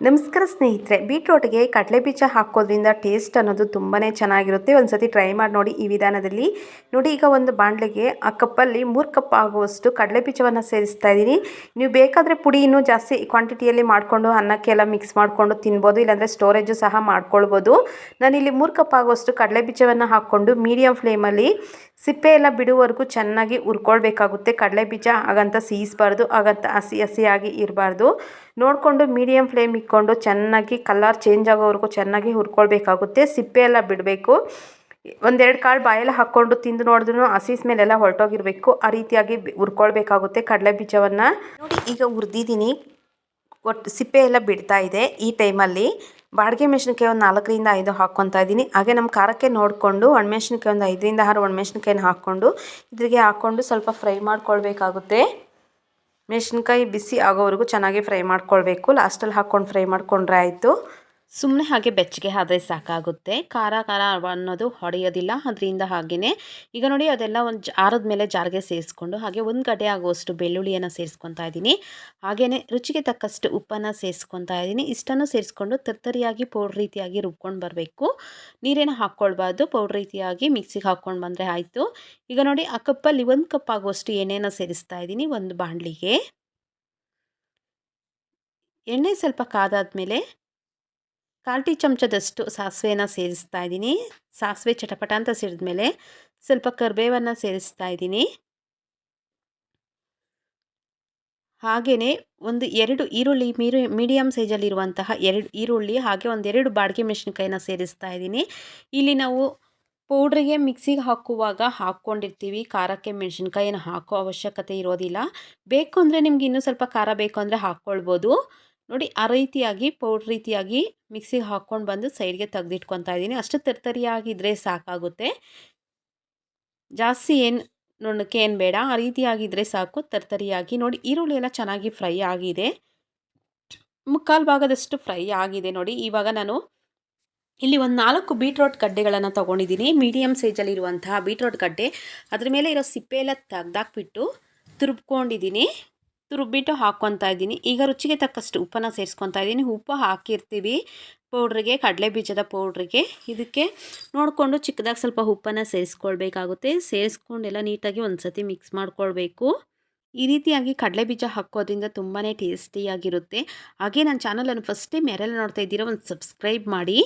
ನಮಸ್ಕಾರ ಸ್ನೇಹಿತರೆ, ಬೀಟ್ರೋಟ್ಗೆ ಕಡಲೆ ಬೀಜ ಹಾಕೋದ್ರಿಂದ ಟೇಸ್ಟ್ ಅನ್ನೋದು ತುಂಬಾ ಚೆನ್ನಾಗಿರುತ್ತೆ. ಒಂದ್ಸತಿ ಟ್ರೈ ಮಾಡಿ ನೋಡಿ ಈ ವಿಧಾನದಲ್ಲಿ. ನೋಡಿ, ಈಗ ಒಂದು ಬಾಣಲೆಗೆ ಆ ಕಪ್ಪಲ್ಲಿ 3 ಕಪ್ ಆಗುವಷ್ಟು ಕಡಲೆ ಬೀಜವನ್ನು ಸೇರಿಸ್ತಾ ಇದ್ದೀನಿ. ನೀವು ಬೇಕಾದರೆ ಪುಡಿ ಇನ್ನೂ ಜಾಸ್ತಿ ಕ್ವಾಂಟಿಟಿಯಲ್ಲಿ ಮಾಡಿಕೊಂಡು ಅನ್ನಕ್ಕೆಲ್ಲ ಮಿಕ್ಸ್ ಮಾಡಿಕೊಂಡು ತಿನ್ಬೋದು, ಇಲ್ಲಾಂದರೆ ಸ್ಟೋರೇಜು ಸಹ ಮಾಡ್ಕೊಳ್ಬೋದು. ನಾನಿಲ್ಲಿ 3 ಕಪ್ ಆಗುವಷ್ಟು ಕಡಲೆ ಬೀಜವನ್ನು ಹಾಕ್ಕೊಂಡು ಮೀಡಿಯಮ್ ಫ್ಲೇಮಲ್ಲಿ ಸಿಪ್ಪೆ ಎಲ್ಲ ಬಿಡುವವರೆಗೂ ಚೆನ್ನಾಗಿ ಹುರ್ಕೊಳ್ಬೇಕಾಗುತ್ತೆ. ಕಡಲೆ ಬೀಜ ಹಾಗಂತ ಸೀಯಿಸಬಾರ್ದು, ಹಾಗಂತ ಹಸಿ ಹಸಿಯಾಗಿ ಇರಬಾರ್ದು. ನೋಡಿಕೊಂಡು ಮೀಡಿಯಮ್ ಫ್ಲೇಮ್ ಇಟ್ಕೊಂಡು ಚೆನ್ನಾಗಿ ಕಲರ್ ಚೇಂಜ್ ಆಗೋವರೆಗೂ ಚೆನ್ನಾಗಿ ಹುರ್ಕೊಳ್ಬೇಕಾಗುತ್ತೆ. ಸಿಪ್ಪೆ ಎಲ್ಲ ಬಿಡಬೇಕು. ಒಂದೆರಡು ಕಾಳು ಬಾಯಲ್ಲಿ ಹಾಕ್ಕೊಂಡು ತಿಂದು ನೋಡಿದ್ರೂ ಹಸಿ ಸ್ಮೆಲ್ಲೆಲ್ಲ ಹೊರಟೋಗಿರಬೇಕು. ಆ ರೀತಿಯಾಗಿ ಹುರ್ಕೊಳ್ಬೇಕಾಗುತ್ತೆ ಕಡಲೆ ಬೀಜವನ್ನು. ನೋಡಿ, ಈಗ ಹುರಿದಿದ್ದೀನಿ, ಒಟ್ಟು ಸಿಪ್ಪೆ ಎಲ್ಲ ಬಿಡ್ತಾ ಇದೆ. ಈ ಟೈಮಲ್ಲಿ ಬಾಡಿಗೆ ಮೆಣಸಿನ್ಕಾಯಿ ಒಂದು 4ರಿಂದ 5 ಹಾಕ್ಕೊತಾ ಇದ್ದೀನಿ. ಹಾಗೆ ನಮ್ಮ ಖಾರಕ್ಕೆ ನೋಡಿಕೊಂಡು ಒಣಮೆಣ್ಸಿನ್ಕಾಯಿ ಒಂದು 5ರಿಂದ 6 ಒಣಮೆಣ್ಸಿನ್ಕಾಯಿನ ಹಾಕ್ಕೊಂಡು ಇದ್ರಿಗೆ ಹಾಕ್ಕೊಂಡು ಸ್ವಲ್ಪ ಫ್ರೈ ಮಾಡ್ಕೊಳ್ಬೇಕಾಗುತ್ತೆ. ಮೆಣಸಿನ್ಕಾಯಿ ಬಿಸಿ ಆಗೋವರೆಗೂ ಚೆನ್ನಾಗಿ ಫ್ರೈ ಮಾಡ್ಕೊಳ್ಬೇಕು. ಲಾಸ್ಟಲ್ಲಿ ಹಾಕ್ಕೊಂಡು ಫ್ರೈ ಮಾಡ್ಕೊಂಡ್ರೆ ಆಯಿತು. ಸುಮ್ಮನೆ ಹಾಗೆ ಬೆಚ್ಚಗೆ ಆದರೆ ಸಾಕಾಗುತ್ತೆ. ಖಾರ ಅನ್ನೋದು ಹೊಡೆಯೋದಿಲ್ಲ ಅದರಿಂದ. ಹಾಗೆಯೇ ಈಗ ನೋಡಿ, ಅದೆಲ್ಲ ಒಂದು ಆರದ ಮೇಲೆ ಜಾರಿಗೆ ಸೇರಿಸ್ಕೊಂಡು ಹಾಗೆ 1 ಗಡ್ಡೆ ಆಗುವಷ್ಟು ಬೆಳ್ಳುಳ್ಳಿಯನ್ನು ಸೇರಿಸ್ಕೊತಾ ಇದ್ದೀನಿ. ಹಾಗೆಯೇ ರುಚಿಗೆ ತಕ್ಕಷ್ಟು ಉಪ್ಪನ್ನು ಸೇರಿಸ್ಕೊತಾ ಇದ್ದೀನಿ. ಇಷ್ಟನ್ನು ಸೇರಿಸ್ಕೊಂಡು ತರ್ತರಿಯಾಗಿ ಪೌಡ್ರ್ ರೀತಿಯಾಗಿ ರುಬ್ಕೊಂಡು ಬರಬೇಕು. ನೀರೇನು ಹಾಕ್ಕೊಳ್ಬಾರ್ದು, ಪೌಡ್ರ್ ರೀತಿಯಾಗಿ ಮಿಕ್ಸಿಗೆ ಹಾಕ್ಕೊಂಡು ಬಂದರೆ ಆಯಿತು. ಈಗ ನೋಡಿ, ಆ ಕಪ್ಪಲ್ಲಿ 1 ಕಪ್ ಆಗುವಷ್ಟು ಎಣ್ಣೆನ ಸೇರಿಸ್ತಾ ಇದ್ದೀನಿ ಒಂದು ಬಾಣಲಿಗೆ. ಎಣ್ಣೆ ಸ್ವಲ್ಪ ಕಾದಾದ್ಮೇಲೆ 1/4 ಟೀ ಚಮಚದಷ್ಟು ಸಾಸಿವೆನ ಸೇರಿಸ್ತಾ ಇದ್ದೀನಿ. ಸಾಸಿವೆ ಚಟಪಟ ಅಂತ ಸಿಡಿದ್ಮೇಲೆ ಸ್ವಲ್ಪ ಕರಿಬೇವನ್ನು ಸೇರಿಸ್ತಾ ಇದ್ದೀನಿ. ಹಾಗೆಯೇ ಒಂದು 2 ಈರುಳ್ಳಿ, ಮೀಡಿಯಮ್ ಸೈಜಲ್ಲಿರುವಂತಹ 2 ಈರುಳ್ಳಿ, ಹಾಗೆ ಒಂದೆರಡು ಬಾಡಿಗೆ ಮೆಣಸಿನ್ಕಾಯಿನ ಸೇರಿಸ್ತಾ ಇದ್ದೀನಿ. ಇಲ್ಲಿ ನಾವು ಪೌಡ್ರಿಗೆ ಮಿಕ್ಸಿಗೆ ಹಾಕುವಾಗ ಹಾಕ್ಕೊಂಡಿರ್ತೀವಿ, ಖಾರಕ್ಕೆ ಮೆಣಸಿನ್ಕಾಯಿನ ಹಾಕೋ ಅವಶ್ಯಕತೆ ಇರೋದಿಲ್ಲ. ಬೇಕು ಅಂದರೆ ನಿಮ್ಗೆ ಇನ್ನೂ ಸ್ವಲ್ಪ ಖಾರ ಬೇಕು ಅಂದರೆ ಹಾಕ್ಕೊಳ್ಬೋದು. ನೋಡಿ, ಆ ರೀತಿಯಾಗಿ ಪೌಡ್ರ್ ರೀತಿಯಾಗಿ ಮಿಕ್ಸಿಗೆ ಹಾಕ್ಕೊಂಡು ಬಂದು ಸೈಡ್ಗೆ ತೆಗೆದಿಟ್ಕೊತಾ ಇದ್ದೀನಿ. ಅಷ್ಟು ತರ್ತರಿಯಾಗಿದ್ದರೆ ಸಾಕಾಗುತ್ತೆ. ಜಾಸ್ತಿ ನುಣ್ಣಕ್ಕೆ ಏನು ಬೇಡ, ಆ ರೀತಿಯಾಗಿದ್ದರೆ ಸಾಕು, ತರ್ತರಿಯಾಗಿ. ನೋಡಿ, ಈರುಳ್ಳಿ ಎಲ್ಲ ಚೆನ್ನಾಗಿ ಫ್ರೈ ಆಗಿದೆ, 3/4 ಭಾಗದಷ್ಟು ಫ್ರೈ ಆಗಿದೆ. ನೋಡಿ, ಇವಾಗ ನಾನು ಇಲ್ಲಿ ಒಂದು 4 ಬೀಟ್ರೋಟ್ ಗಡ್ಡೆಗಳನ್ನು ತೊಗೊಂಡಿದ್ದೀನಿ. ಮೀಡಿಯಮ್ ಸೈಜಲ್ಲಿರುವಂತಹ ಬೀಟ್ರೋಟ್ ಗಡ್ಡೆ, ಅದ್ರ ಮೇಲೆ ಇರೋ ಸಿಪ್ಪೆ ಎಲ್ಲ ತೆಗ್ದಾಕ್ಬಿಟ್ಟು ತುರುಬ್ಕೊಂಡಿದ್ದೀನಿ. ರುಬ್ಬಿಟ್ಟು ಹಾಕ್ಕೊತಾ ಇದ್ದೀನಿ. ಈಗ ರುಚಿಗೆ ತಕ್ಕಷ್ಟು ಉಪ್ಪನ್ನು ಸೇರಿಸ್ಕೊತಾ ಇದ್ದೀನಿ. ಉಪ್ಪು ಹಾಕಿರ್ತೀವಿ ಪೌಡ್ರಿಗೆ, ಕಡಲೆ ಬೀಜದ ಪೌಡ್ರಿಗೆ. ಇದಕ್ಕೆ ನೋಡಿಕೊಂಡು ಚಿಕ್ಕದಾಗಿ ಸ್ವಲ್ಪ ಉಪ್ಪನ್ನು ಸೇರಿಸ್ಕೊಳ್ಬೇಕಾಗುತ್ತೆ. ಸೇರಿಸ್ಕೊಂಡೆಲ್ಲ ನೀಟಾಗಿ ಒಂದು ಸತಿ ಮಿಕ್ಸ್ ಮಾಡ್ಕೊಳ್ಬೇಕು. ಈ ರೀತಿಯಾಗಿ ಕಡಲೆ ಬೀಜ ಹಾಕೋದ್ರಿಂದ ತುಂಬಾ ಟೇಸ್ಟಿಯಾಗಿರುತ್ತೆ. ಹಾಗೆ ನನ್ನ ಚಾನಲನ್ನು ಫಸ್ಟ್ ಟೈಮ್ ಯಾರೆಲ್ಲ ನೋಡ್ತಾ ಇದ್ದೀರಾ ಒಂದು ಸಬ್ಸ್ಕ್ರೈಬ್ ಮಾಡಿ,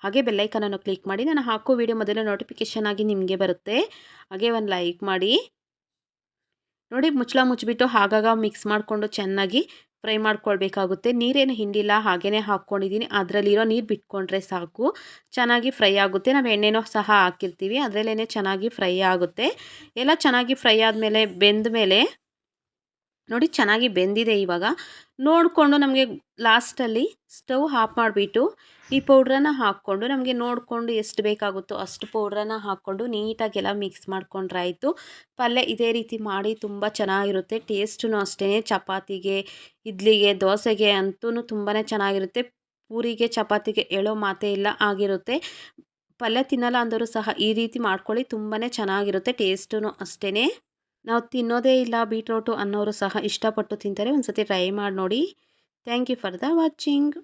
ಹಾಗೆ ಬೆಲ್ಲೈಕನನ್ನು ಕ್ಲಿಕ್ ಮಾಡಿ. ನಾನು ಹಾಕೋ ವಿಡಿಯೋ ಮೊದಲು ನೋಟಿಫಿಕೇಷನ್ ಆಗಿ ನಿಮಗೆ ಬರುತ್ತೆ. ಹಾಗೆ ಒಂದು ಲೈಕ್ ಮಾಡಿ. ನೋಡಿ, ಮುಚ್ಚಳ ಮುಚ್ಚಿಬಿಟ್ಟು ಆಗಾಗ ಮಿಕ್ಸ್ ಮಾಡಿಕೊಂಡು ಚೆನ್ನಾಗಿ ಫ್ರೈ ಮಾಡ್ಕೊಳ್ಬೇಕಾಗುತ್ತೆ. ನೀರೇನು ಹಿಂಡಿಲ್ಲ, ಹಾಗೇ ಹಾಕ್ಕೊಂಡಿದ್ದೀನಿ. ಅದರಲ್ಲಿರೋ ನೀರು ಬಿಟ್ಕೊಂಡ್ರೆ ಸಾಕು, ಚೆನ್ನಾಗಿ ಫ್ರೈ ಆಗುತ್ತೆ. ನಾವು ಎಣ್ಣೆನೂ ಸಹ ಹಾಕಿರ್ತೀವಿ, ಅದರಲ್ಲೇ ಚೆನ್ನಾಗಿ ಫ್ರೈ ಆಗುತ್ತೆ. ಎಲ್ಲ ಚೆನ್ನಾಗಿ ಫ್ರೈ ಆದಮೇಲೆ, ಬೆಂದ ಮೇಲೆ ನೋಡಿ ಚೆನ್ನಾಗಿ ಬೆಂದಿದೆ. ಇವಾಗ ನೋಡಿಕೊಂಡು ನಮಗೆ ಲಾಸ್ಟಲ್ಲಿ ಸ್ಟವ್ ಆಫ್ ಮಾಡಿಬಿಟ್ಟು ಈ ಪೌಡ್ರನ್ನು ಹಾಕ್ಕೊಂಡು ನಮಗೆ ನೋಡಿಕೊಂಡು ಎಷ್ಟು ಬೇಕಾಗುತ್ತೋ ಅಷ್ಟು ಪೌಡ್ರನ್ನು ಹಾಕ್ಕೊಂಡು ನೀಟಾಗೆಲ್ಲ ಮಿಕ್ಸ್ ಮಾಡ್ಕೊಂಡ್ರೆ ಆಯಿತು. ಪಲ್ಯ ಇದೇ ರೀತಿ ಮಾಡಿ ತುಂಬ ಚೆನ್ನಾಗಿರುತ್ತೆ. ಟೇಸ್ಟೂ ಅಷ್ಟೇ. ಚಪಾತಿಗೆ, ಇಡ್ಲಿಗೆ, ದೋಸೆಗೆ ಅಂತೂ ತುಂಬಾ ಚೆನ್ನಾಗಿರುತ್ತೆ. ಪೂರಿಗೆ, ಚಪಾತಿಗೆ ಹೇಳೋ ಮಾತೇ ಇಲ್ಲ ಆಗಿರುತ್ತೆ. ಪಲ್ಯ ತಿನ್ನಲ್ಲ ಅಂದರೂ ಸಹ ಈ ರೀತಿ ಮಾಡ್ಕೊಳ್ಳಿ, ತುಂಬಾ ಚೆನ್ನಾಗಿರುತ್ತೆ. ಟೇಸ್ಟೂ ಅಷ್ಟೇ. ನಾವು ತಿನ್ನೋದೇ ಇಲ್ಲ ಬೀಟ್ರೋಟು ಅನ್ನೋರು ಸಹ ಇಷ್ಟಪಟ್ಟು ತಿಂತಾರೆ. ಒಂದು ಸತಿ ಟ್ರೈ ಮಾಡಿ ನೋಡಿ. Thank you for the watching.